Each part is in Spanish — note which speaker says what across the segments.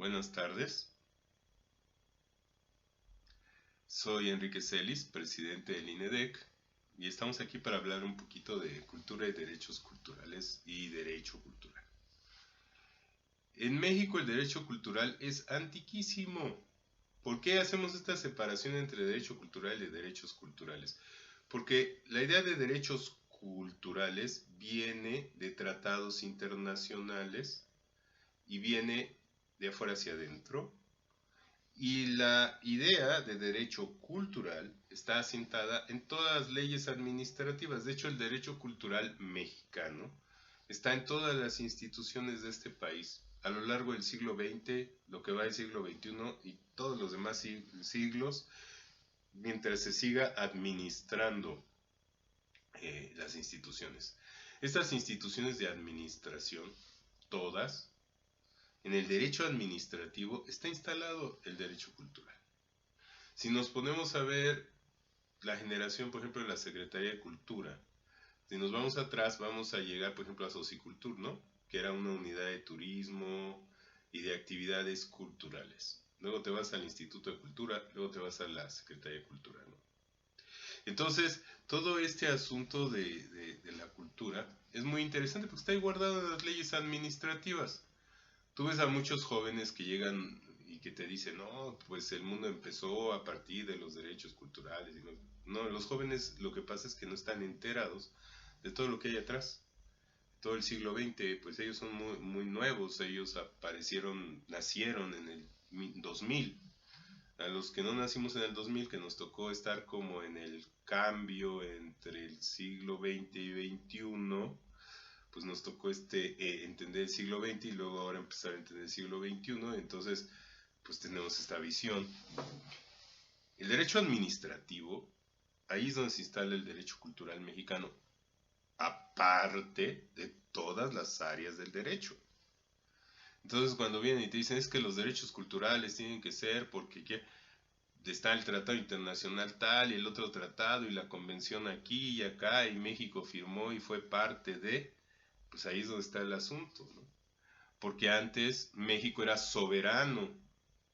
Speaker 1: Buenas tardes, soy Enrique Celis, presidente del INEDEC, y estamos aquí para hablar un poquito de cultura y derechos culturales y derecho cultural. En México el derecho cultural es antiquísimo. ¿Por qué hacemos esta separación entre derecho cultural y derechos culturales? Porque la idea de derechos culturales viene de tratados internacionales y viene de afuera hacia adentro. Y la idea de derecho cultural está asentada en todas las leyes administrativas. De hecho, el derecho cultural mexicano está en todas las instituciones de este país. A lo largo del siglo XX, lo que va del siglo XXI y todos los demás siglos, mientras se siga administrando las instituciones. Estas instituciones de administración, todas, en el derecho administrativo está instalado el derecho cultural. Si nos ponemos a ver la generación, por ejemplo, de la Secretaría de Cultura, si nos vamos atrás, vamos a llegar, por ejemplo, a Socicultur, ¿no? Que era una unidad de turismo y de actividades culturales. Luego te vas al Instituto de Cultura, luego te vas a la Secretaría de Cultura, ¿no? Entonces, todo este asunto de la cultura es muy interesante porque está ahí guardado en las leyes administrativas. Tú ves a muchos jóvenes que llegan y que te dicen, no, pues el mundo empezó a partir de los derechos culturales. No, los jóvenes lo que pasa es que no están enterados de todo lo que hay atrás. Todo el siglo XX, pues ellos son muy nuevos, ellos nacieron en el 2000. A los que no nacimos en el 2000, que nos tocó estar como en el cambio entre el siglo XX y XXI, pues nos tocó entender el siglo XX y luego ahora empezar a entender el siglo XXI, entonces pues tenemos esta visión. El derecho administrativo, ahí es donde se instala el derecho cultural mexicano, aparte de todas las áreas del derecho. Entonces cuando vienen y te dicen es que los derechos culturales tienen que ser porque está el tratado internacional tal y el otro tratado y la convención aquí y acá y México firmó y fue parte de, pues ahí es donde está el asunto, ¿no? Porque antes México era soberano.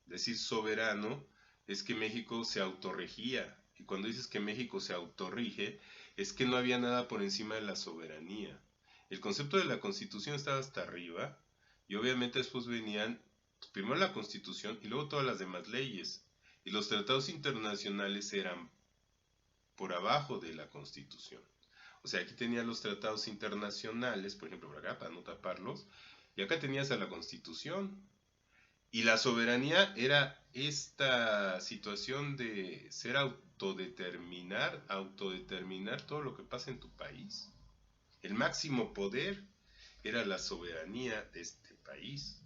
Speaker 1: Decir soberano es que México se autorregía. Y cuando dices que México se autorrige, es que no había nada por encima de la soberanía. El concepto de la Constitución estaba hasta arriba y obviamente después venían primero la Constitución y luego todas las demás leyes. Y los tratados internacionales eran por abajo de la Constitución. O sea, aquí tenías los tratados internacionales, por ejemplo, por acá, para no taparlos, y acá tenías a la Constitución. Y la soberanía era esta situación de ser autodeterminar todo lo que pasa en tu país. El máximo poder era la soberanía de este país.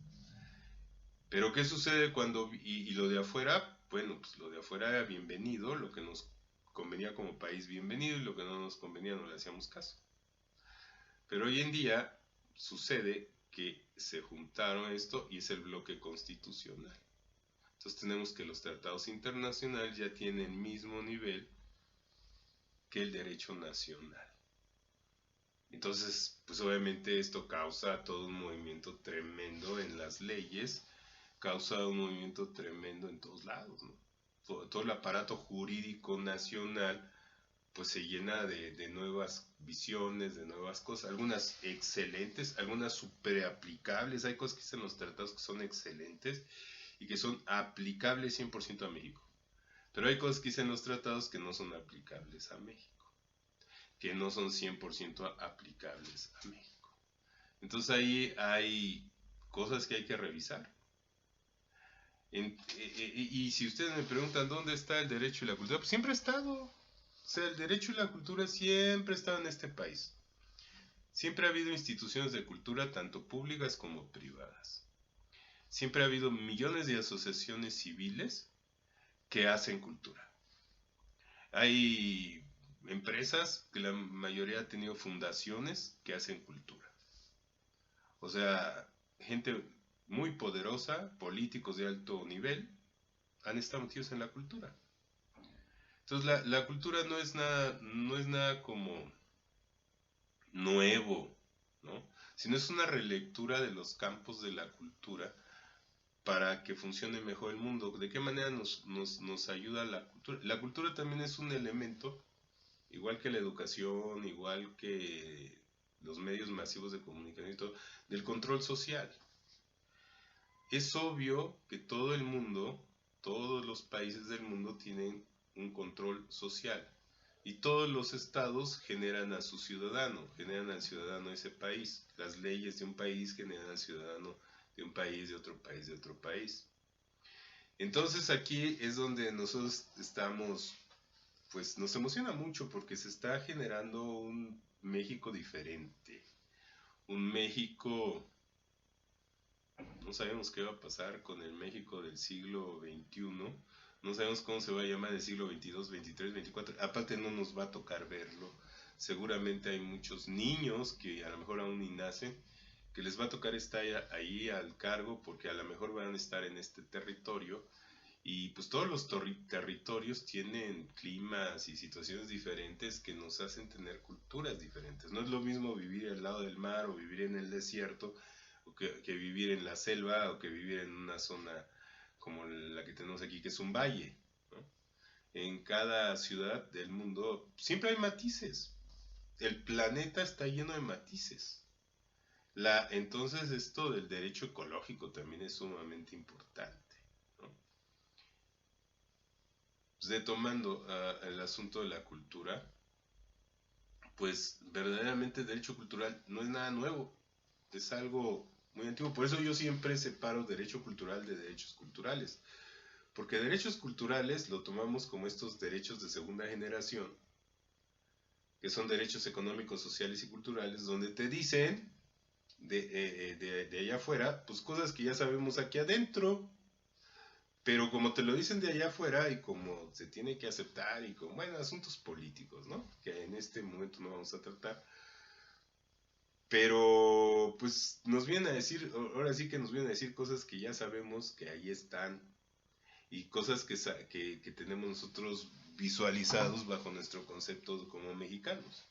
Speaker 1: Pero ¿qué sucede cuando, y lo de afuera? Bueno, pues lo de afuera era bienvenido, lo que nos convenía como país bienvenido y lo que no nos convenía no le hacíamos caso. Pero hoy en día sucede que se juntaron esto y es el bloque constitucional. Entonces tenemos que los tratados internacionales ya tienen el mismo nivel que el derecho nacional. Entonces, pues obviamente esto causa todo un movimiento tremendo en las leyes, causa un movimiento tremendo en todos lados, ¿no? Todo el aparato jurídico nacional pues se llena de nuevas visiones, de nuevas cosas, algunas excelentes, algunas super aplicables, hay cosas que dicen los tratados que son excelentes y que son aplicables 100% a México, pero hay cosas que dicen los tratados que no son aplicables a México, que no son 100% aplicables a México. Entonces ahí hay cosas que hay que revisar. Y si ustedes me preguntan dónde está el derecho y la cultura, pues siempre ha estado. O sea, el derecho y la cultura siempre están en este país. Siempre ha habido instituciones de cultura, tanto públicas como privadas. Siempre ha habido millones de asociaciones civiles que hacen cultura. Hay empresas, que la mayoría ha tenido fundaciones que hacen cultura. O sea, gente muy poderosa, políticos de alto nivel, han estado metidos en la cultura. Entonces la cultura no es nada como nuevo, ¿no? Sino es una relectura de los campos de la cultura para que funcione mejor el mundo. ¿De qué manera nos ayuda la cultura? La cultura también es un elemento, igual que la educación, igual que los medios masivos de comunicación y todo, del control social. Es obvio que todo el mundo, todos los países del mundo tienen un control social y todos los estados generan a su ciudadano, generan al ciudadano de ese país. Las leyes de un país generan al ciudadano de un país, de otro país, de otro país. Entonces aquí es donde nosotros estamos, pues nos emociona mucho porque se está generando un México diferente, un México. No sabemos qué va a pasar con el México del siglo XXI. No sabemos cómo se va a llamar el siglo XXII, XXIII, XXIV. Aparte no nos va a tocar verlo. Seguramente hay muchos niños que a lo mejor aún ni nacen, que les va a tocar estar ahí al cargo porque a lo mejor van a estar en este territorio. Y pues todos los territorios tienen climas y situaciones diferentes que nos hacen tener culturas diferentes. No es lo mismo vivir al lado del mar o vivir en el desierto que vivir en la selva o que vivir en una zona como la que tenemos aquí, que es un valle, ¿no? En cada ciudad del mundo siempre hay matices. El planeta está lleno de matices. Entonces esto del derecho ecológico también es sumamente importante, ¿no? Pues retomando el asunto de la cultura, pues verdaderamente el derecho cultural no es nada nuevo, es algo muy antiguo. Por eso yo siempre separo derecho cultural de derechos culturales. Porque derechos culturales lo tomamos como estos derechos de segunda generación, que son derechos económicos, sociales y culturales, donde te dicen de allá afuera, pues cosas que ya sabemos aquí adentro. Pero como te lo dicen de allá afuera y como se tiene que aceptar y con, bueno, asuntos políticos, ¿no? Que en este momento no vamos a tratar. Pero pues nos vienen a decir, ahora sí que nos vienen a decir cosas que ya sabemos que ahí están y cosas que tenemos nosotros visualizados bajo nuestro concepto como mexicanos.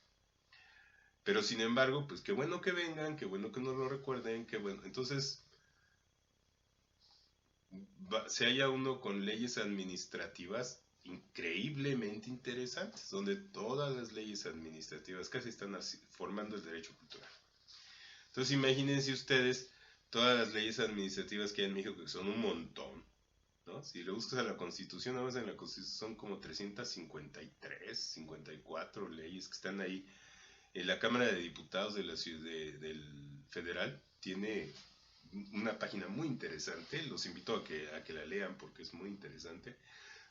Speaker 1: Pero sin embargo, pues qué bueno que vengan, qué bueno que nos lo recuerden, qué bueno. Entonces, se halla uno con leyes administrativas increíblemente interesantes, donde todas las leyes administrativas casi están formando el derecho cultural. Entonces imagínense ustedes todas las leyes administrativas que hay en México, que son un montón, ¿no? Si le buscas a la Constitución, nada más en la Constitución son como 353, 54 leyes que están ahí. En la Cámara de Diputados de la ciudad del Federal tiene una página muy interesante, los invito a que la lean porque es muy interesante.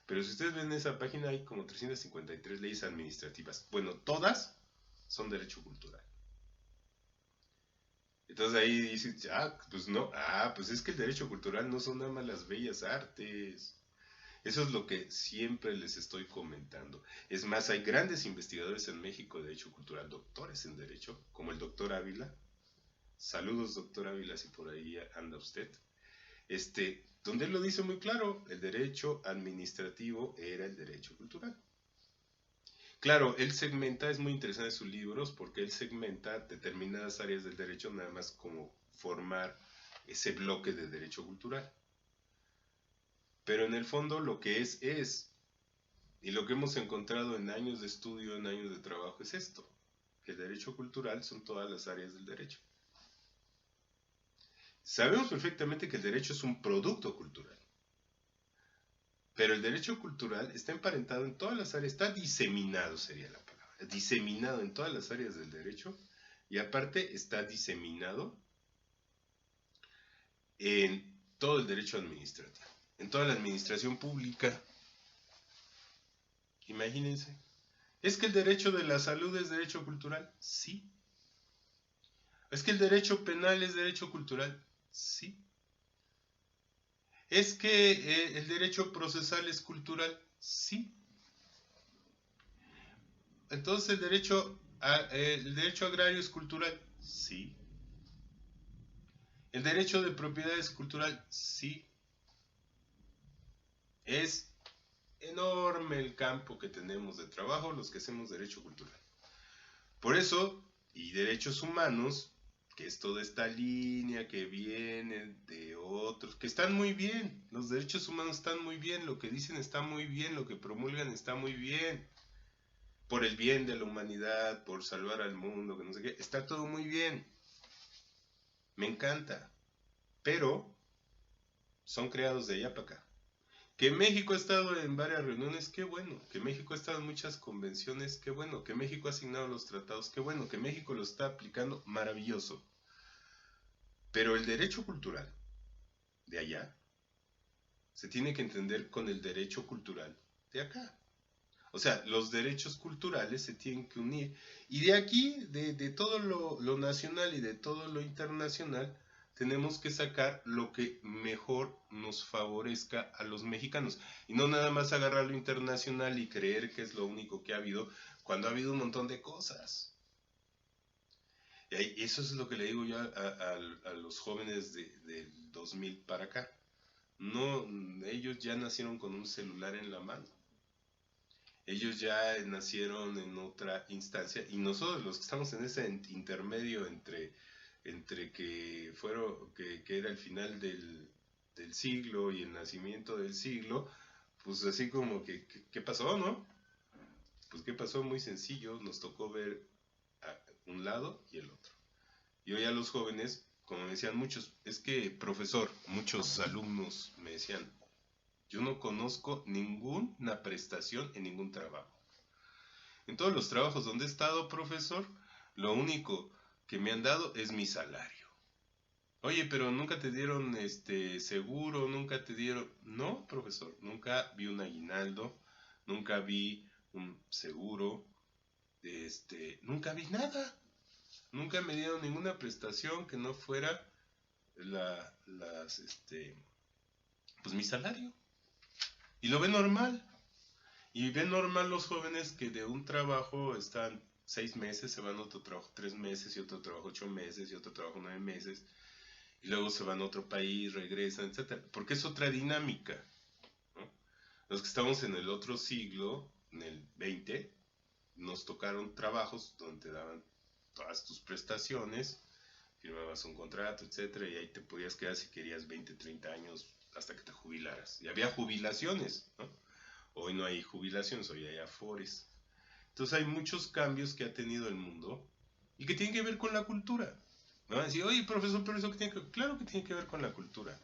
Speaker 1: Pero si ustedes ven esa página hay como 353 leyes administrativas. Bueno, todas son derecho cultural. Entonces ahí dices, pues no, pues es que el derecho cultural no son nada más las bellas artes. Eso es lo que siempre les estoy comentando. Es más, hay grandes investigadores en México de derecho cultural, doctores en derecho, como el doctor Ávila. Saludos, doctor Ávila, si por ahí anda usted. Donde él lo dice muy claro, el derecho administrativo era el derecho cultural. Claro, él segmenta, es muy interesante sus libros porque él segmenta determinadas áreas del derecho nada más como formar ese bloque de derecho cultural. Pero en el fondo lo que es. Y lo que hemos encontrado en años de estudio, en años de trabajo es esto, que el derecho cultural son todas las áreas del derecho. Sabemos perfectamente que el derecho es un producto cultural. Pero el derecho cultural está emparentado en todas las áreas, está diseminado sería la palabra, diseminado en todas las áreas del derecho y aparte está diseminado en todo el derecho administrativo, en toda la administración pública. Imagínense. ¿Es que el derecho de la salud es derecho cultural? Sí. ¿Es que el derecho penal es derecho cultural? Sí. ¿Es que el derecho procesal es cultural? Sí. Entonces, ¿el derecho agrario es cultural? Sí. ¿El derecho de propiedad es cultural? Sí. Es enorme el campo que tenemos de trabajo los que hacemos derecho cultural. Por eso, y derechos humanos, que es toda esta línea que viene de otros, que están muy bien, los derechos humanos están muy bien, lo que dicen está muy bien, lo que promulgan está muy bien, por el bien de la humanidad, por salvar al mundo, que no sé qué, está todo muy bien, me encanta, pero son creados de allá para acá. Que México ha estado en varias reuniones, qué bueno. Que México ha estado en muchas convenciones, qué bueno. Que México ha asignado los tratados, qué bueno. Que México lo está aplicando, maravilloso. Pero el derecho cultural de allá se tiene que entender con el derecho cultural de acá. O sea, los derechos culturales se tienen que unir. Y de aquí, de todo lo nacional y de todo lo internacional, tenemos que sacar lo que mejor nos favorezca a los mexicanos. Y no nada más agarrar lo internacional y creer que es lo único que ha habido, cuando ha habido un montón de cosas. Y eso es lo que le digo yo a los jóvenes del 2000 para acá. No, ellos ya nacieron con un celular en la mano. Ellos ya nacieron en otra instancia y nosotros los que estamos en ese intermedio entre que era el final del siglo y el nacimiento del siglo, pues así como que, ¿qué pasó, no? Pues qué pasó, muy sencillo, nos tocó ver a un lado y el otro. Y hoy a los jóvenes, como me decían muchos, es que profesor, muchos alumnos me decían, yo no conozco ninguna prestación en ningún trabajo. En todos los trabajos donde he estado, profesor, lo único que me han dado es mi salario. Oye, pero nunca te dieron seguro, nunca te dieron... No, profesor, nunca vi un aguinaldo, nunca vi un seguro, nunca vi nada. Nunca me dieron ninguna prestación que no fuera pues mi salario. Y lo ve normal. Y ven normal los jóvenes que de un trabajo están 6 meses, se van a otro trabajo 3 meses, y otro trabajo 8 meses, y otro trabajo 9 meses, y luego se van a otro país, regresan, etcétera, porque es otra dinámica, ¿no? Los que estamos en el otro siglo, en el 20, nos tocaron trabajos donde te daban todas tus prestaciones, firmabas un contrato, etcétera, y ahí te podías quedar si querías 20, 30 años hasta que te jubilaras. Y había jubilaciones, ¿no? Hoy no hay jubilaciones, hoy hay afores. Entonces hay muchos cambios que ha tenido el mundo y que tienen que ver con la cultura. Me van a decir, oye, profesor, pero eso que tiene que ver. Claro que tiene que ver con la cultura,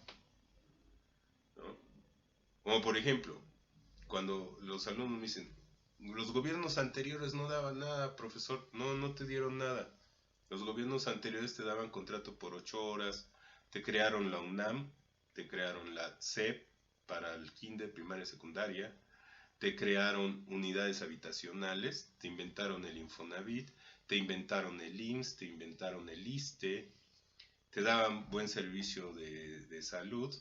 Speaker 1: ¿no? Como por ejemplo, cuando los alumnos me dicen, los gobiernos anteriores no daban nada, profesor, no, no te dieron nada. Los gobiernos anteriores te daban contrato por 8 horas, te crearon la UNAM, te crearon la SEP para el kinder, primaria y secundaria, te crearon unidades habitacionales, te inventaron el Infonavit, te inventaron el IMSS, te inventaron el ISSSTE, te daban buen servicio de salud,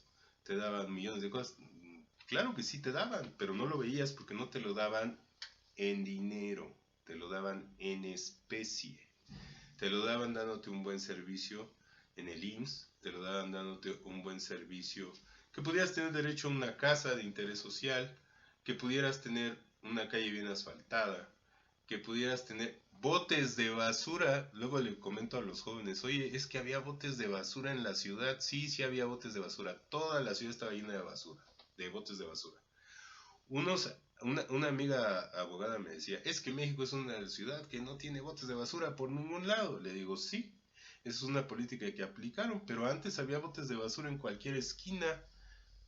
Speaker 1: te daban millones de cosas. Claro que sí te daban, pero no lo veías porque no te lo daban en dinero, te lo daban en especie. Te lo daban dándote un buen servicio en el IMSS, te lo daban dándote un buen servicio, que pudieras tener derecho a una casa de interés social, que pudieras tener una calle bien asfaltada, que pudieras tener botes de basura. Luego le comento a los jóvenes, oye, es que había botes de basura en la ciudad. Sí, sí había botes de basura. Toda la ciudad estaba llena de basura, de botes de basura. Una amiga abogada me decía, es que México es una ciudad que no tiene botes de basura por ningún lado. Le digo, sí, es una política que aplicaron, pero antes había botes de basura en cualquier esquina.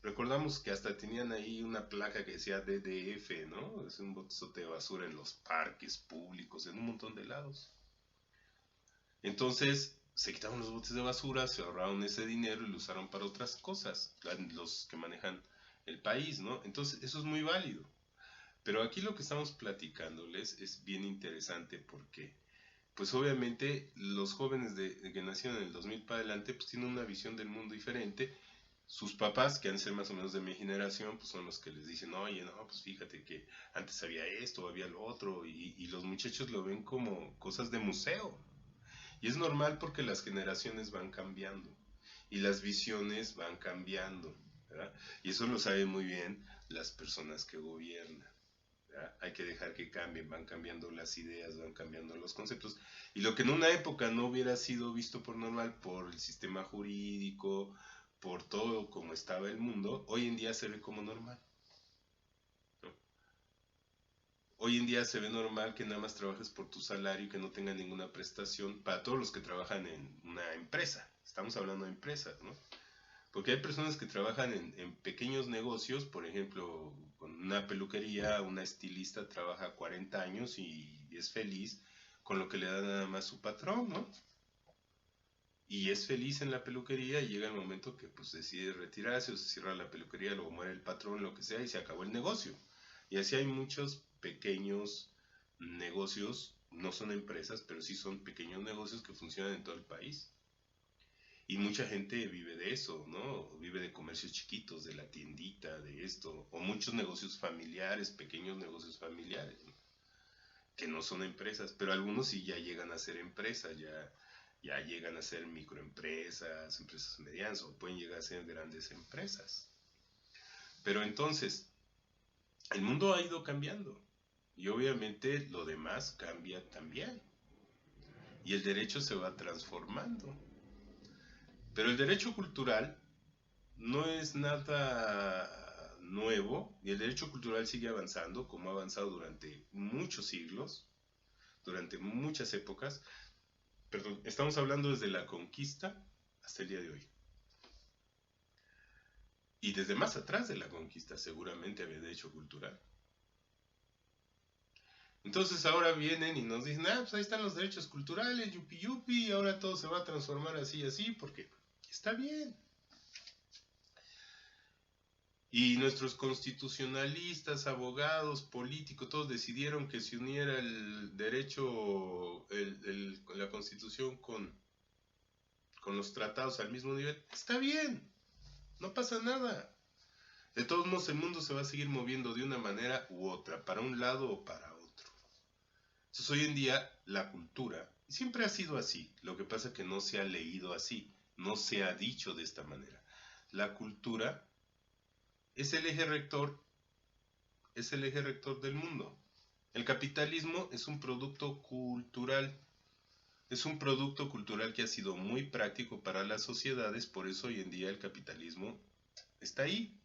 Speaker 1: Recordamos que hasta tenían ahí una placa que decía DDF, ¿no? Es un botezote de basura en los parques públicos, en un montón de lados. Entonces, se quitaron los botes de basura, se ahorraron ese dinero y lo usaron para otras cosas, los que manejan el país, ¿no? Entonces, eso es muy válido. Pero aquí lo que estamos platicándoles es bien interesante porque, pues obviamente, los jóvenes que nacieron en el 2000 para adelante, pues tienen una visión del mundo diferente. Sus papás, que han de ser más o menos de mi generación, pues son los que les dicen, oye, no, pues fíjate que antes había esto, había lo otro, y los muchachos lo ven como cosas de museo. Y es normal porque las generaciones van cambiando y las visiones van cambiando, ¿verdad? Y eso lo saben muy bien las personas que gobiernan. ¿verdad? Hay que dejar que cambien, van cambiando las ideas, van cambiando los conceptos. Y lo que en una época no hubiera sido visto por normal por el sistema jurídico, por todo como estaba el mundo, hoy en día se ve como normal, ¿no? Hoy en día se ve normal que nada más trabajes por tu salario y que no tenga ninguna prestación para todos los que trabajan en una empresa. Estamos hablando de empresas, ¿no? Porque hay personas que trabajan en pequeños negocios, por ejemplo, con una peluquería, una estilista trabaja 40 años y es feliz con lo que le da nada más su patrón, ¿no? Y es feliz en la peluquería y llega el momento que pues decide retirarse o se cierra la peluquería, luego muere el patrón, lo que sea, y se acabó el negocio. Y así hay muchos pequeños negocios, no son empresas, pero sí son pequeños negocios que funcionan en todo el país. Y mucha gente vive de eso, ¿no? Vive de comercios chiquitos, de la tiendita, de esto, o muchos negocios familiares, pequeños negocios familiares, ¿no? Que no son empresas, pero algunos sí ya llegan a ser empresas, ya llegan a ser microempresas, empresas medianas, o pueden llegar a ser grandes empresas. Pero entonces, el mundo ha ido cambiando, y obviamente lo demás cambia también, y el derecho se va transformando. Pero el derecho cultural no es nada nuevo y el derecho cultural sigue avanzando como ha avanzado durante muchos siglos, durante muchas épocas. Perdón, estamos hablando desde la conquista hasta el día de hoy. Y desde más atrás de la conquista seguramente había derecho cultural. Entonces ahora vienen y nos dicen, pues ahí están los derechos culturales, yupi yupi, y ahora todo se va a transformar así y así, porque está bien. Y nuestros constitucionalistas, abogados, políticos, todos decidieron que se uniera el derecho, la constitución con los tratados al mismo nivel. Está bien, no pasa nada. De todos modos, el mundo se va a seguir moviendo de una manera u otra, para un lado o para otro. Entonces, hoy en día, la cultura, siempre ha sido así. Lo que pasa es que no se ha leído así, no se ha dicho de esta manera. La cultura es el eje rector del mundo. El capitalismo es un producto cultural. Es un producto cultural que ha sido muy práctico para las sociedades, por eso hoy en día el capitalismo está ahí.